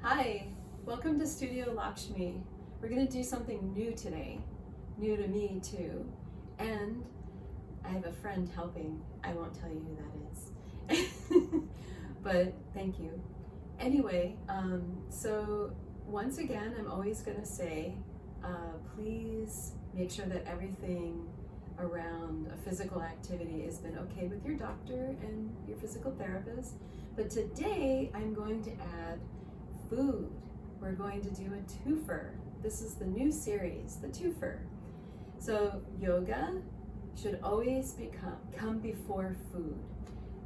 Hi, welcome to Studio Lakshmi. We're going to do something new today, new to me too, and I have a friend helping. I won't tell you who that is, but thank you. Anyway, so once again, I'm always going to say, please make sure that everything around a physical activity has been okay with your doctor and your physical therapist. But today I'm going to add food. We're going to do a twofer. This is the new series, the twofer. So yoga should always come before food.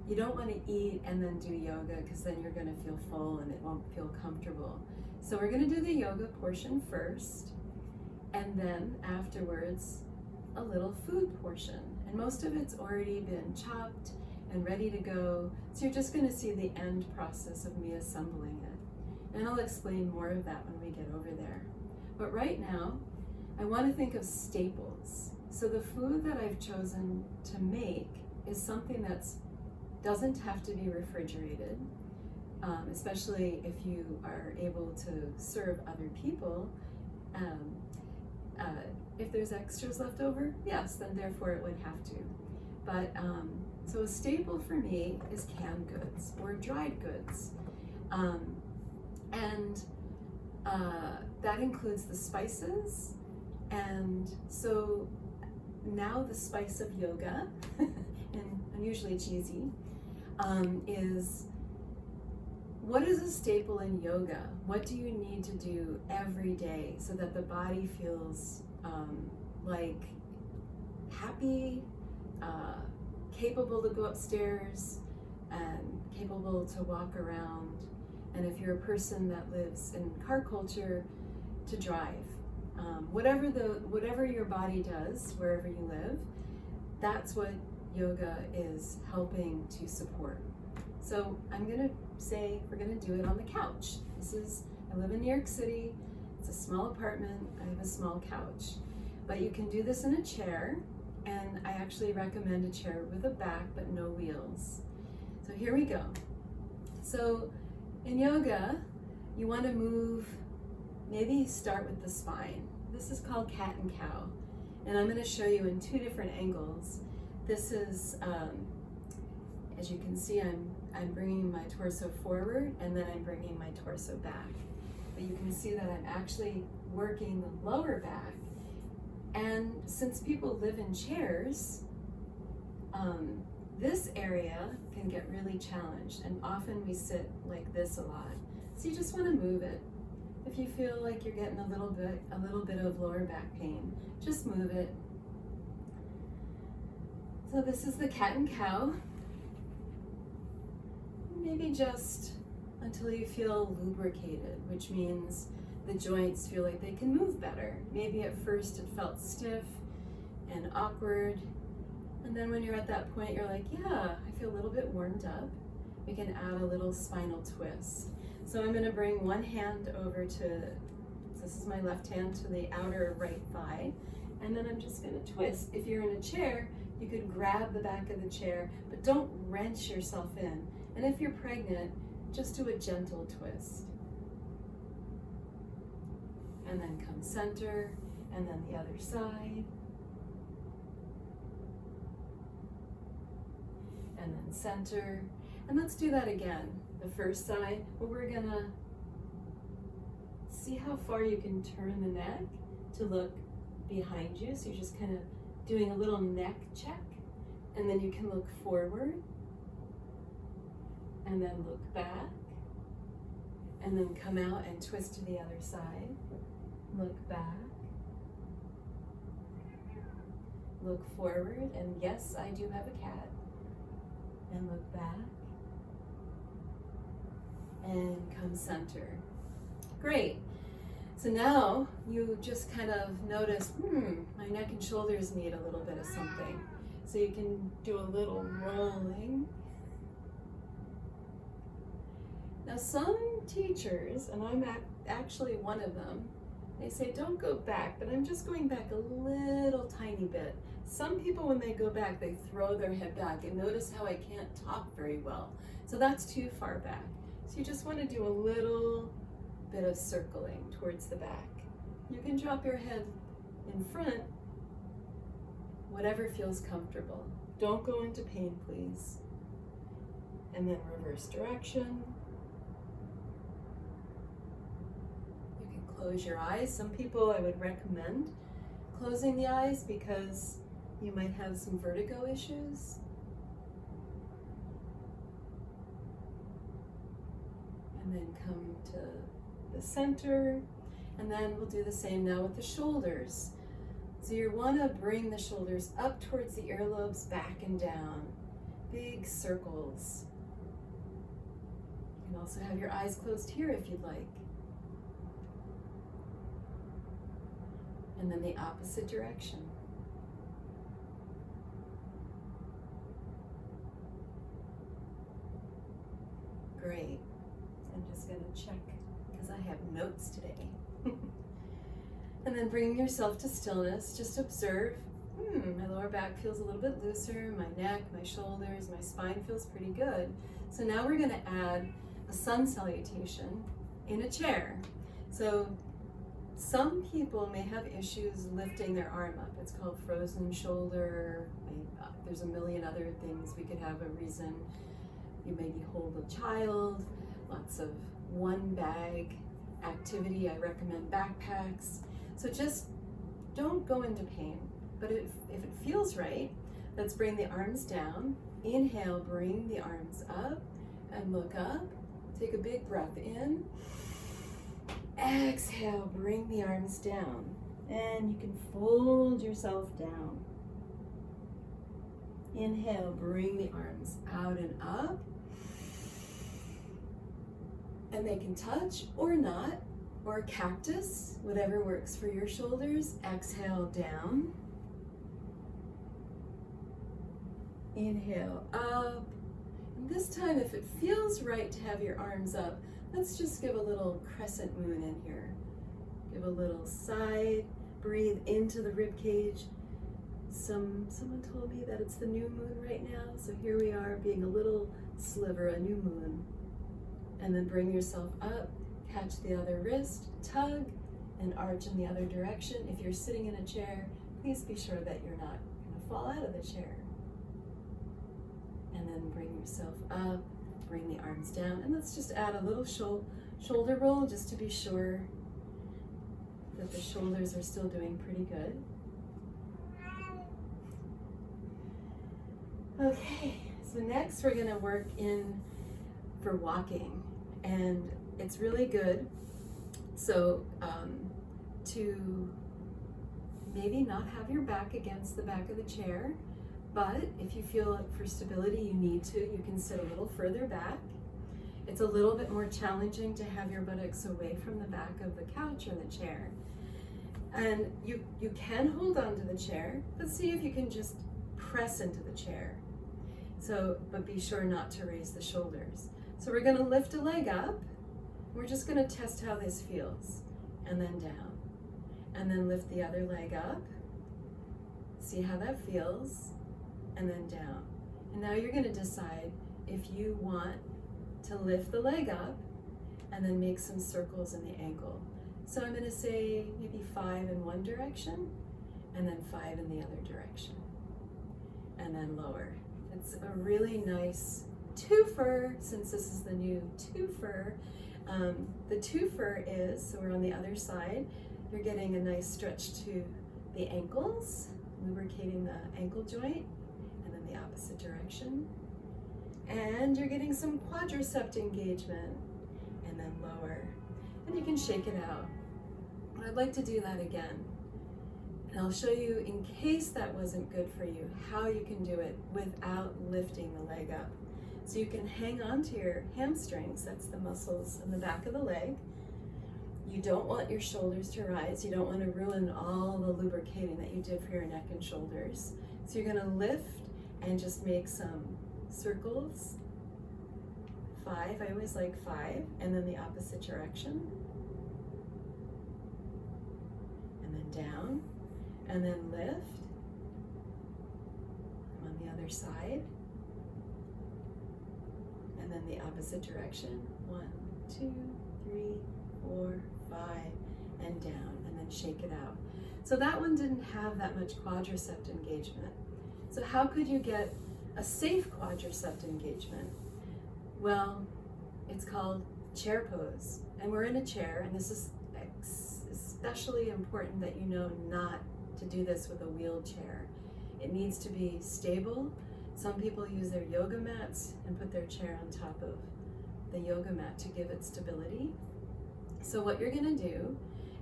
You don't want to eat and then do yoga because then you're going to feel full and it won't feel comfortable. So we're going to do the yoga portion first, and then afterwards a little food portion. And most of it's already been chopped and ready to go. So you're just going to see the end process of me assembling it. And I'll explain more of that when we get over there. But right now, I want to think of staples. So the food that I've chosen to make is something that doesn't have to be refrigerated, especially if you are able to serve other people. If there's extras left over, yes, then therefore it would have to. But so a staple for me is canned goods or dried goods. And that includes the spices. And so now the spice of yoga, and I'm usually cheesy, is what is a staple in yoga? What do you need to do every day so that the body feels like happy, capable to go upstairs, and capable to walk around? And if you're a person that lives in car culture, to drive. Whatever your body does, wherever you live, that's what yoga is helping to support. So I'm gonna say we're gonna do it on the couch. I live in New York City, it's a small apartment, I have a small couch. But you can do this in a chair, and I actually recommend a chair with a back but no wheels. So here we go. So in yoga, you want to move, maybe start with the spine. This is called cat and cow, and I'm going to show you in two different angles. This is, as you can see, I'm bringing my torso forward, and then I'm bringing my torso back. But you can see that I'm actually working the lower back. And since people live in chairs, this area can get really challenged, and often we sit like this a lot. So you just want to move it. If you feel like you're getting a little bit of lower back pain, just move it. So this is the cat and cow. Maybe just until you feel lubricated, which means the joints feel like they can move better. Maybe at first it felt stiff and awkward. And then when you're at that point, you're like, yeah, I feel a little bit warmed up. We can add a little spinal twist. So I'm gonna bring one hand over to, this is my left hand, to the outer right thigh. And then I'm just gonna twist. If you're in a chair, you could grab the back of the chair, but don't wrench yourself in. And if you're pregnant, just do a gentle twist. And then come center, and then the other side. And then center, and let's do that again. The first side, but we're gonna see how far you can turn the neck to look behind you. So you're just kind of doing a little neck check, and then you can look forward, and then look back, and then come out and twist to the other side. Look back, look forward, and yes, I do have a cat. And look back, and come center. Great. So now you just kind of notice, my neck and shoulders need a little bit of something. So you can do a little rolling. Now some teachers, and I'm actually one of them, they say don't go back, but I'm just going back a little tiny bit. Some people, when they go back, they throw their head back, and notice how I can't talk very well. So that's too far back. So you just want to do a little bit of circling towards the back. You can drop your head in front, whatever feels comfortable. Don't go into pain, please. And then reverse direction. You can close your eyes. Some people I would recommend closing the eyes because you might have some vertigo issues. And then come to the center. And then we'll do the same now with the shoulders. So you want to bring the shoulders up towards the earlobes, back and down. Big circles. You can also have your eyes closed here if you'd like. And then the opposite direction. Great. I'm just going to check because I have notes today. And then bring yourself to stillness. Just observe. My lower back feels a little bit looser. My neck, my shoulders, my spine feels pretty good. So now we're going to add a sun salutation in a chair. So some people may have issues lifting their arm up. It's called frozen shoulder. There's a million other things. We could have a reason. You maybe hold a child. Lots of one bag activity. I recommend backpacks. So just don't go into pain. But if it feels right, let's bring the arms down. Inhale, bring the arms up and look up. Take a big breath in. Exhale, bring the arms down. And you can fold yourself down. Inhale, bring the arms out and up. And they can touch or not, or a cactus, whatever works for your shoulders. Exhale, down. Inhale, up. And this time, if it feels right to have your arms up, let's just give a little crescent moon in here. Give a little side, breathe into the rib cage. Someone told me that it's the new moon right now, so here we are being a little sliver, a new moon. And then bring yourself up, catch the other wrist, tug, and arch in the other direction. If you're sitting in a chair, please be sure that you're not going to fall out of the chair. And then bring yourself up, bring the arms down, and let's just add a little shoulder roll just to be sure that the shoulders are still doing pretty good. Okay, so next we're going to work in for walking, and it's really good so to maybe not have your back against the back of the chair, but if you feel for stability you need to, you can sit a little further back. It's a little bit more challenging to have your buttocks away from the back of the couch or the chair, and you can hold on to the chair, but see if you can just press into the chair. So, but be sure not to raise the shoulders. So we're going to lift a leg up. We're just going to test how this feels. And then down. And then lift the other leg up. See how that feels. And then down. And now you're going to decide if you want to lift the leg up and then make some circles in the ankle. So I'm going to say maybe 5 in one direction and then 5 in the other direction. And then lower. It's a really nice twofer, since this is the new twofer. The twofer is, so we're on the other side, you're getting a nice stretch to the ankles, lubricating the ankle joint, and then the opposite direction. And you're getting some quadricep engagement, and then lower. And you can shake it out. I'd like to do that again. And I'll show you, in case that wasn't good for you, how you can do it without lifting the leg up. So you can hang on to your hamstrings, that's the muscles in the back of the leg. You don't want your shoulders to rise. You don't want to ruin all the lubricating that you did for your neck and shoulders. So you're going to lift and just make some circles. 5, I always like 5, and then the opposite direction. And then down. And then lift. On the other side. And then the opposite direction. 1, 2, 3, 4, 5, and down, and then shake it out. So that one didn't have that much quadricep engagement. So how could you get a safe quadricep engagement? Well, it's called chair pose. And we're in a chair, and this is especially important that you know not to do this with a wheelchair. It needs to be stable. Some people use their yoga mats and put their chair on top of the yoga mat to give it stability. So what you're gonna do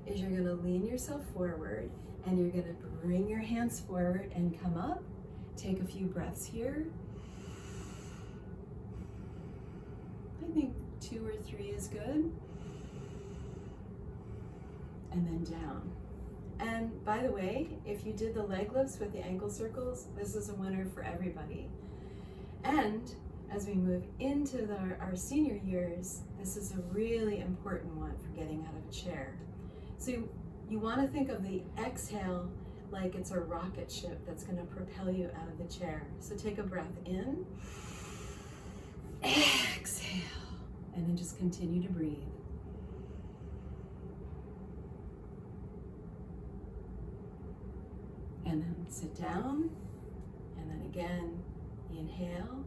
is you're gonna lean yourself forward, and you're gonna bring your hands forward and come up. Take a few breaths here. I think 2 or 3 is good. And then down. And by the way, if you did the leg lifts with the ankle circles, this is a winner for everybody. And as we move into our senior years, this is a really important one for getting out of a chair. So you want to think of the exhale like it's a rocket ship that's going to propel you out of the chair. So take a breath in, exhale, and then just continue to breathe. And then sit down, and then again, inhale,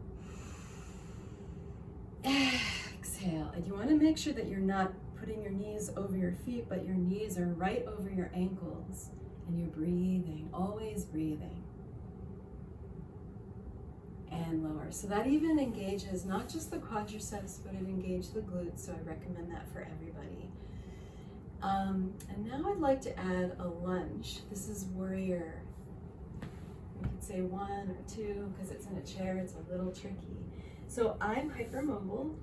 exhale. And you want to make sure that you're not putting your knees over your feet, but your knees are right over your ankles, and you're breathing, always breathing. And lower. So that even engages not just the quadriceps, but it engages the glutes, so I recommend that for everybody. And now I'd like to add a lunge. This is warrior. You could say 1 or 2, because it's in a chair, it's a little tricky. So I'm hypermobile,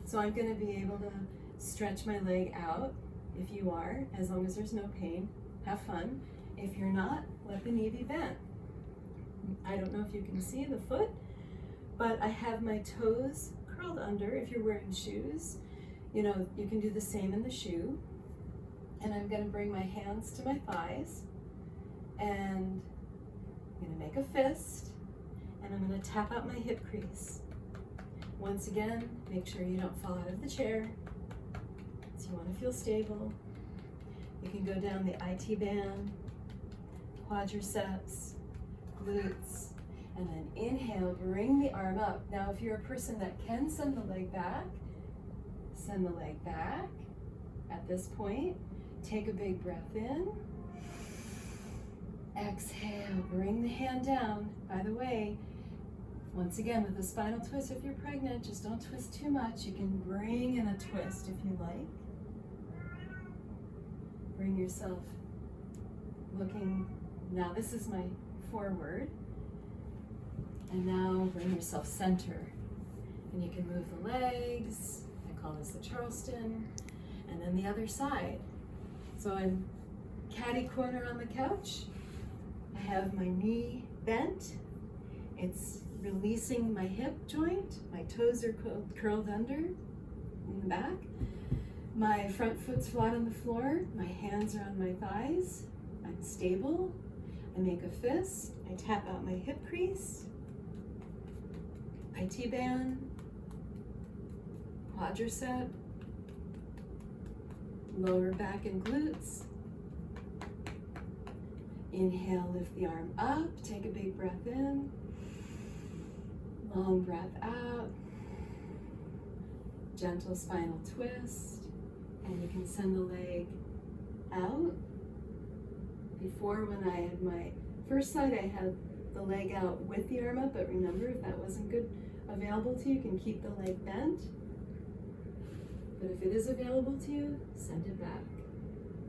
so I'm going to be able to stretch my leg out. If you are, as long as there's no pain, have fun. If you're not, let the knee be bent. I don't know if you can see the foot, but I have my toes curled under. If you're wearing shoes, you know, you can do the same in the shoe. And I'm going to bring my hands to my thighs, and I'm going to make a fist, and I'm going to tap out my hip crease. Once again, make sure you don't fall out of the chair. So you want to feel stable. You can go down the IT band, quadriceps, glutes, and then inhale, bring the arm up. Now, if you're a person that can send the leg back, send the leg back. At this point, take a big breath in. Exhale, bring the hand down. By the way, once again, with a spinal twist, if you're pregnant, just don't twist too much. You can bring in a twist if you like. Bring yourself looking, now this is my forward. And now bring yourself center. And you can move the legs. I call this the Charleston. And then the other side. So I'm catty corner on the couch. I have my knee bent. It's releasing my hip joint. My toes are curled under in the back. My front foot's flat on the floor. My hands are on my thighs. I'm stable. I make a fist. I tap out my hip crease. IT band. Quadricep. Lower back and glutes. Inhale, lift the arm up. Take a big breath in. Long breath out. Gentle spinal twist. And you can send the leg out. Before, when I had my first side, I had the leg out with the arm up, but remember, if that wasn't good available to you, you can keep the leg bent. But if it is available to you, send it back.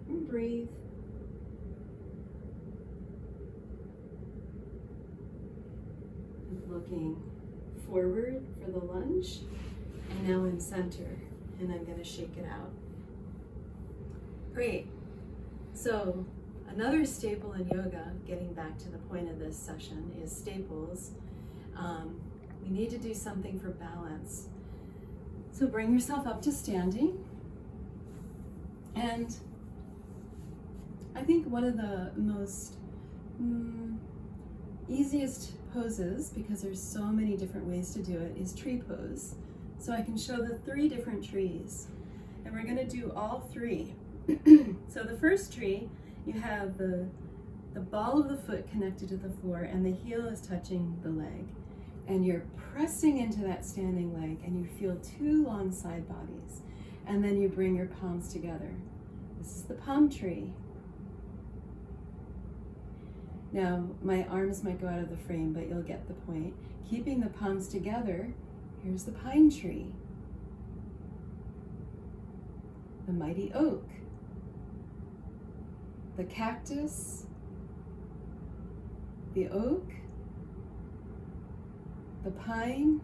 And breathe. Looking forward for the lunge. And now in center. And I'm going to shake it out. Great. So another staple in yoga, getting back to the point of this session, is staples. We need to do something for balance. So bring yourself up to standing. And I think one of the most easiest poses, because there's so many different ways to do it, is tree pose. So I can show the 3 different trees. and we're gonna do all three. So the first tree, you have the ball of the foot connected to the floor and the heel is touching the leg. And you're pressing into that standing leg and you feel two long side bodies. And then you bring your palms together. This is the palm tree. Now, my arms might go out of the frame, but you'll get the point. Keeping the palms together, here's the pine tree. The mighty oak. The cactus. The oak. The pine.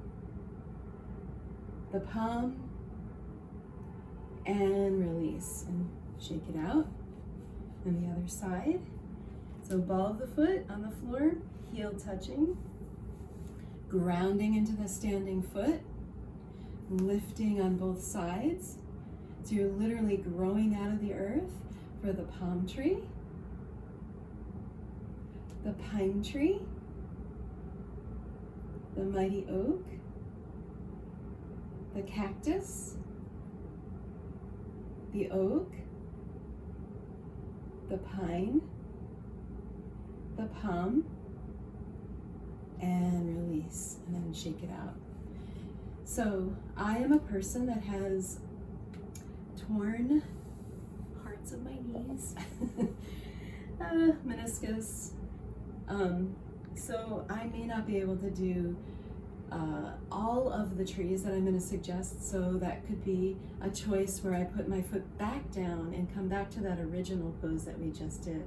The palm. And release. And shake it out. And the other side. So ball of the foot on the floor, heel touching, grounding into the standing foot, lifting on both sides. So you're literally growing out of the earth for the palm tree, the pine tree, the mighty oak, the cactus, the oak, the pine, the palm, and release, and then shake it out. So I am a person that has torn parts of my knees, meniscus, so I may not be able to do all of the trees that I'm going to suggest, so that could be a choice where I put my foot back down and come back to that original pose that we just did.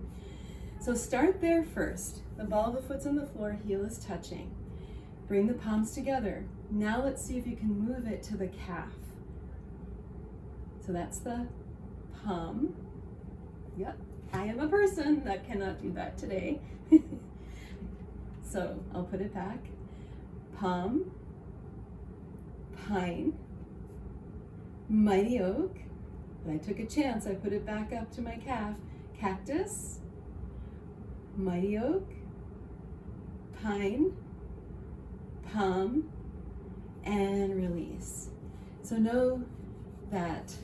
So start there first. The ball of the foot's on the floor, heel is touching. Bring the palms together. Now let's see if you can move it to the calf. So that's the palm. Yep, I am a person that cannot do that today. So I'll put it back. Palm, pine, mighty oak. And I took a chance, I put it back up to my calf. Cactus, mighty oak, pine, palm, and release. So know that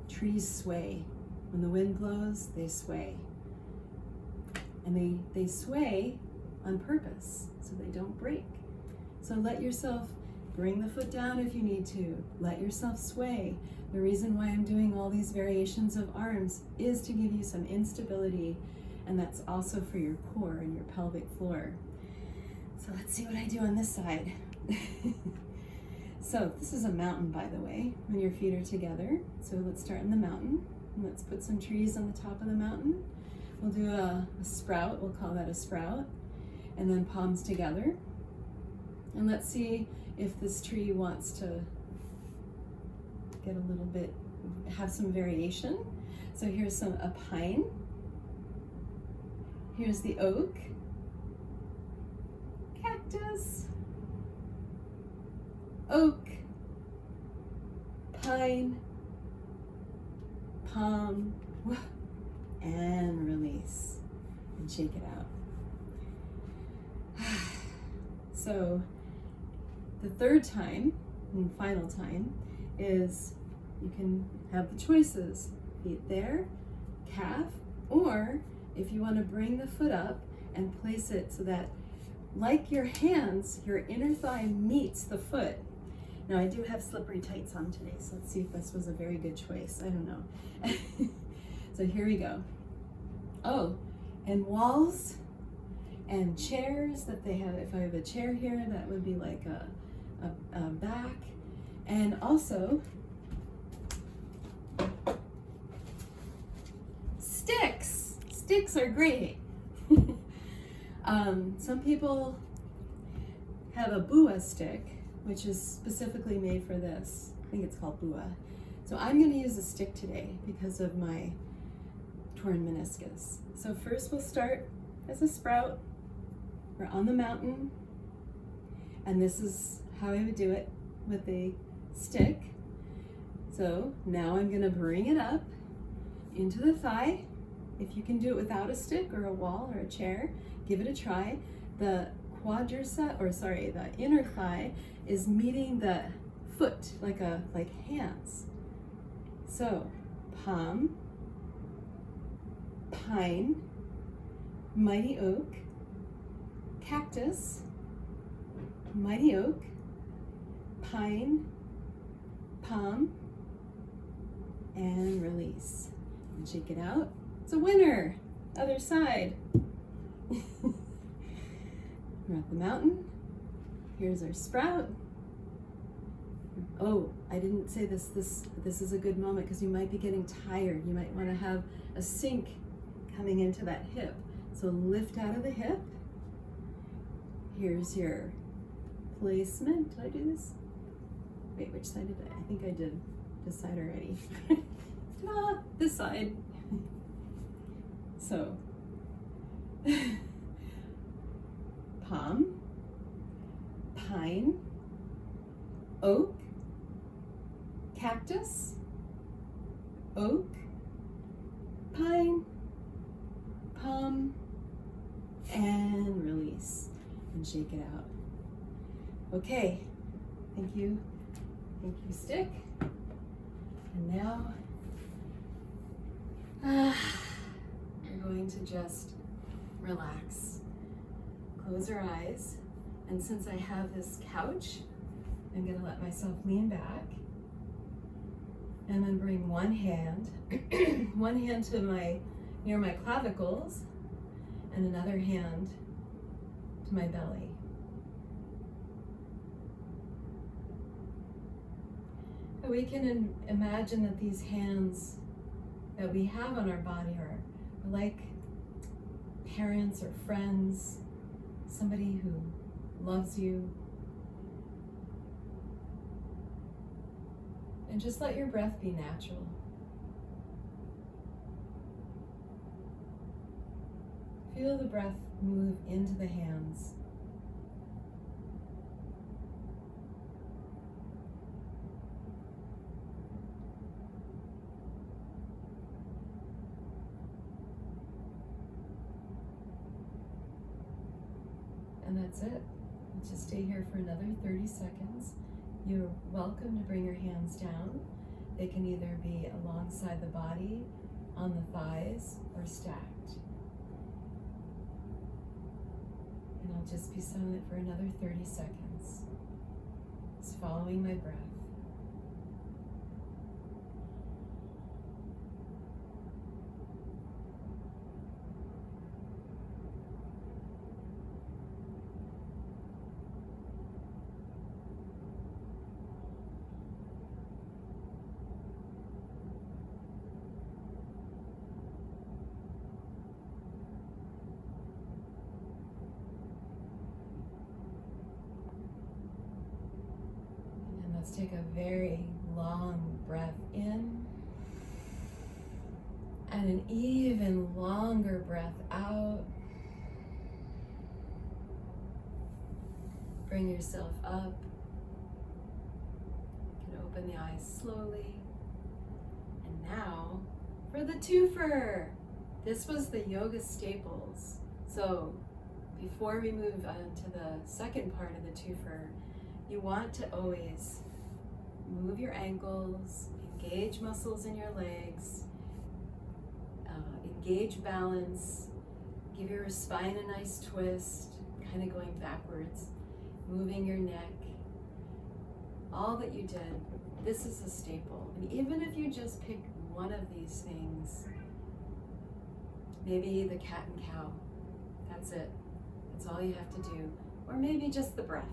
trees sway. When the wind blows, they sway. And they sway on purpose, so they don't break. So let yourself bring the foot down if you need to. Let yourself sway. The reason why I'm doing all these variations of arms is to give you some instability, and that's also for your core and your pelvic floor. So let's see what I do on this side. So this is a mountain, by the way, when your feet are together. So let's start in the mountain, and let's put some trees on the top of the mountain. We'll do a sprout, we'll call that a sprout, and then palms together. And let's see if this tree wants to get a little bit, have some variation. So here's a pine. Here's the oak, cactus, oak, pine, palm, and release, and shake it out. So the third time, and final time, is you can have the choices. Feet there, calf, or if you want to bring the foot up and place it so that, like your hands, your inner thigh meets the foot. Now I do have slippery tights on today, so let's see if this was a very good choice. I don't know. So here we go. Oh, and walls and chairs that they have. If I have a chair here, that would be like a back. And also sticks. Sticks are great. Some people have a bua stick, which is specifically made for this. I think it's called bua. So I'm going to use a stick today because of my torn meniscus. So first we'll start as a sprout. We're on the mountain, and this is how I would do it with a stick. So now I'm going to bring it up into the thigh. If you can do it without a stick or a wall or a chair, give it a try. The the inner thigh is meeting the foot like hands. So, palm, pine, mighty oak, cactus, mighty oak, pine, palm, and release. And shake it out. It's a winner. Other side. We're at the mountain. Here's our sprout. Oh, I didn't say this. This is a good moment because you might be getting tired. You might want to have a sink coming into that hip. So lift out of the hip. Here's your placement. Did I do this? Wait, which side did I think I did this side already. This side. So, palm, pine, oak, cactus, oak, pine, palm, and release. And shake it out. Okay, thank you stick. And now, we're going to just relax. Close your eyes. And since I have this couch, I'm gonna let myself lean back. And then bring one hand to near my clavicles, and another hand to my belly. And we can imagine that these hands that we have on our body are like parents or friends, somebody who loves you. And just let your breath be natural. Feel the breath move into the hands. And that's it. Just stay here for another 30 seconds. You're welcome to bring your hands down. They can either be alongside the body, on the thighs, or stacked. And I'll just be silent for another 30 seconds. Just following my breath. Let's take a very long breath in and an even longer breath out. Bring yourself up. You can open the eyes slowly. And now for the twofer. This was the yoga staples. So before we move on to the second part of the twofer, you want to always move your ankles, engage muscles in your legs, engage balance, give your spine a nice twist, kind of going backwards, moving your neck. All that you did, this is a staple. And even if you just pick one of these things, maybe the cat and cow, that's it. That's all you have to do. Or maybe just the breath,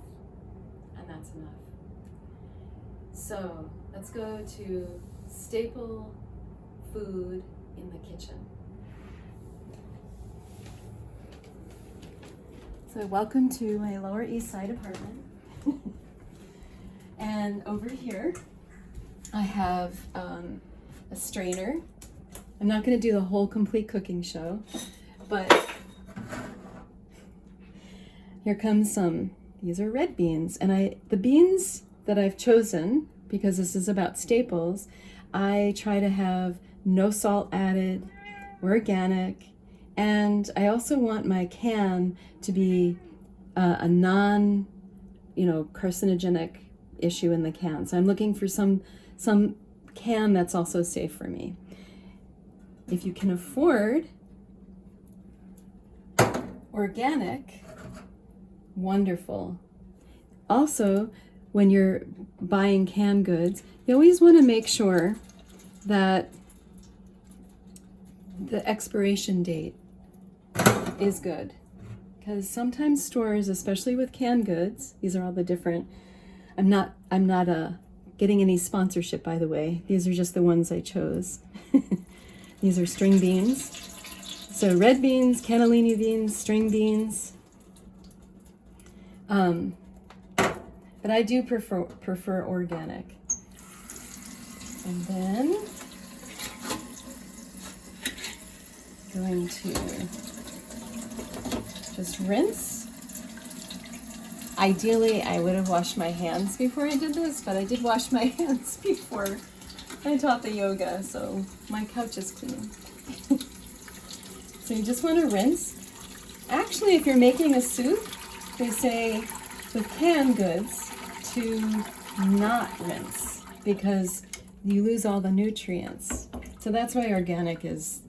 and that's enough. So let's go to staple food in the kitchen. So welcome to my Lower East Side apartment. And over here, I have a strainer. I'm not going to do the whole complete cooking show, but here comes some. These are red beans, and the beans that I've chosen, because this is about staples, I try to have no salt added, organic, and I also want my can to be a non, carcinogenic issue in the can. So I'm looking for some can, that's also safe for me. If you can afford organic, wonderful. Also, when you're buying canned goods, you always want to make sure that the expiration date is good. Because sometimes stores, especially with canned goods, these are all the different, I'm not getting any sponsorship, by the way. These are just the ones I chose. These are string beans. So red beans, cannellini beans, string beans. But I do prefer organic. And then going to just rinse. Ideally, I would have washed my hands before I did this, but I did wash my hands before I taught the yoga, so my couch is clean. So you just want to rinse. Actually, if you're making a soup, they say with canned goods to not rinse because you lose all the nutrients. So that's why organic is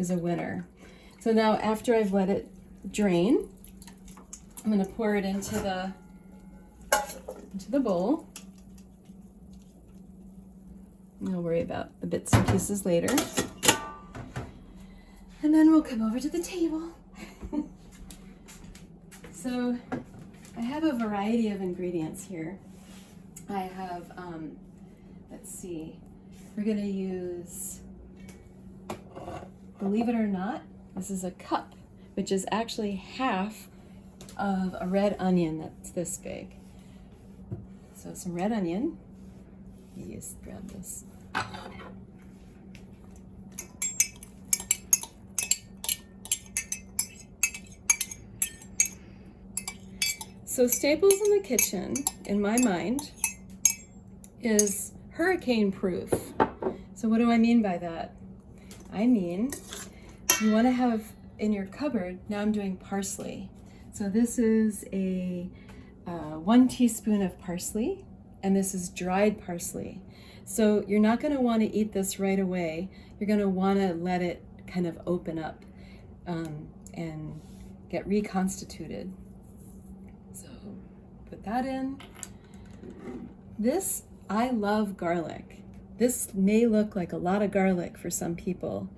a winner. So now after I've let it drain, I'm going to pour it into the bowl. And I'll worry about the bits and pieces later. And then we'll come over to the table. So I have a variety of ingredients here. I have, let's see, we're going to use, believe it or not, this is a cup, which is actually half of a red onion that's this big. So some red onion. Let me just grab this. So staples in the kitchen, in my mind, is hurricane proof. So what do I mean by that? I mean, you want to have in your cupboard, now I'm doing parsley. So this is a 1 teaspoon of parsley, and this is dried parsley. So you're not going to want to eat this right away. You're going to want to let it kind of open up and get reconstituted. So put that in. This, I love garlic. This may look like a lot of garlic for some people.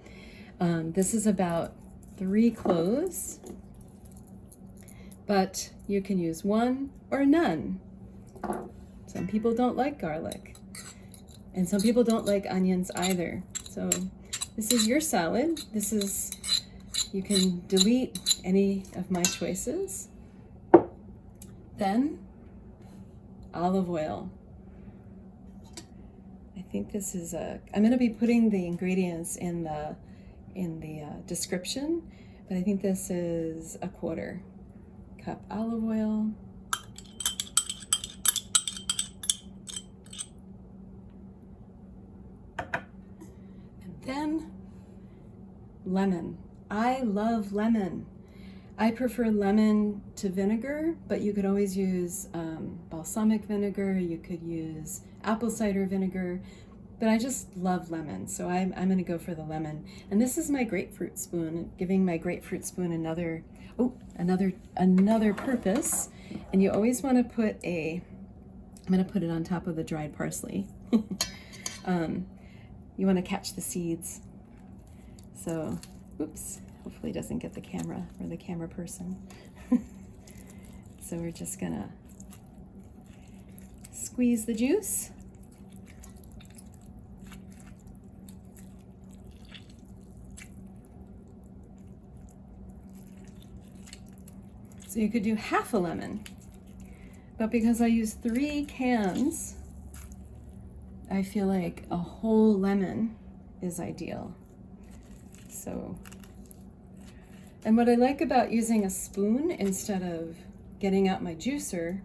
This is about 3 cloves, but you can use 1 or none. Some people don't like garlic, and some people don't like onions either. So this is your salad. This is, you can delete any of my choices. Then olive oil. I think this is I'm going to be putting the ingredients in the description, but I think this is a 1/4 cup olive oil. And then lemon. I love lemon. I prefer lemon to vinegar, but you could always use balsamic vinegar. You could use apple cider vinegar, but I just love lemon, so I'm going to go for the lemon. And this is my grapefruit spoon, giving my grapefruit spoon another purpose. And you always want to put I'm going to put it on top of the dried parsley. You want to catch the seeds. So, oops. Hopefully it doesn't get the camera or the camera person. So we're just gonna squeeze the juice. So you could do half a lemon, but because I use 3 cans, I feel like a whole lemon is ideal. So, and what I like about using a spoon instead of getting out my juicer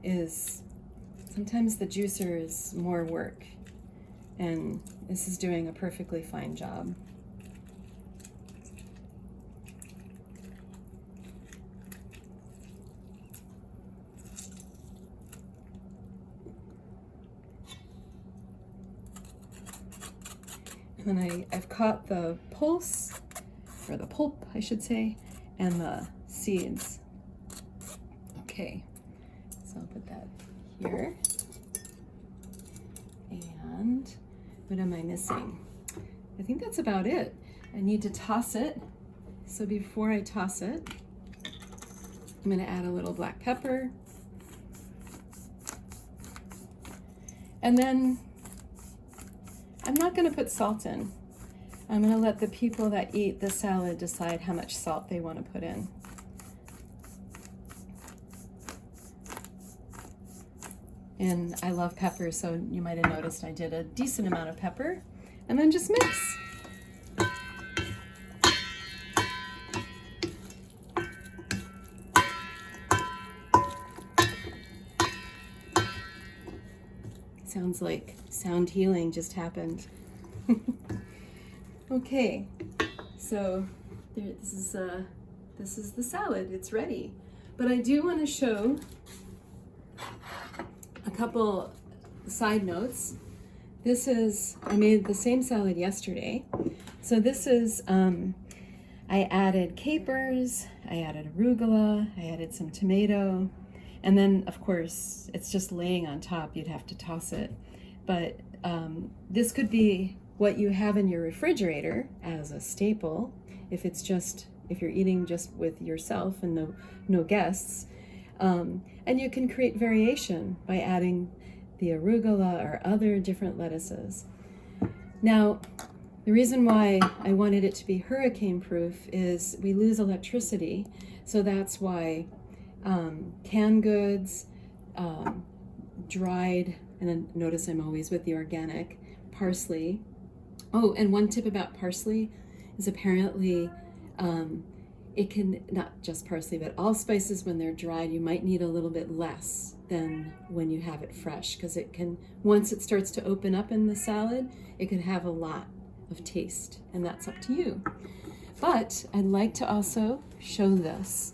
is sometimes the juicer is more work, and this is doing a perfectly fine job. And I've caught the pulse, or the pulp, I should say, and the seeds. Okay, so I'll put that here. And what am I missing? I think that's about it. I need to toss it. So before I toss it, I'm going to add a little black pepper. And then I'm not going to put salt in. I'm going to let the people that eat the salad decide how much salt they want to put in. And I love pepper, so you might have noticed I did a decent amount of pepper. And then just mix. Sounds like sound healing just happened. Okay, so this is the salad. It's ready. But I do want to show a couple side notes. I made the same salad yesterday. So this is, I added capers, I added arugula, I added some tomato, and then of course it's just laying on top. You'd have to toss it. But this could be what you have in your refrigerator as a staple if you're eating just with yourself and no guests. And you can create variation by adding the arugula or other different lettuces. Now, the reason why I wanted it to be hurricane proof is we lose electricity, so that's why canned goods, dried, and then notice I'm always with the organic, parsley. Oh, and one tip about parsley is apparently it can, not just parsley, but all spices when they're dried, you might need a little bit less than when you have it fresh, because it can, once it starts to open up in the salad, it can have a lot of taste, and that's up to you. But I'd like to also show this.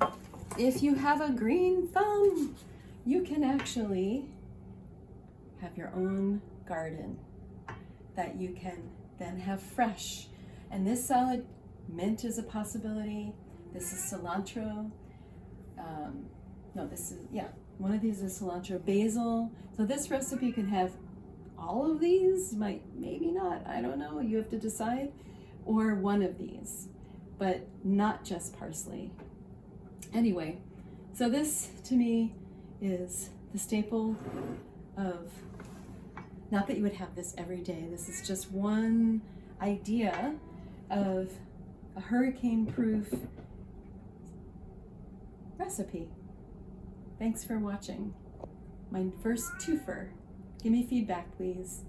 If you have a green thumb, you can actually have your own garden that you can then have fresh. And this salad, mint is a possibility. This is cilantro. One of these is cilantro, basil. So this recipe can have all of these, maybe not, I don't know, you have to decide, or one of these, but not just parsley. Anyway, so this to me is the staple of, not that you would have this every day, this is just one idea of a hurricane-proof recipe. Thanks for watching. My first twofer. Give me feedback, please.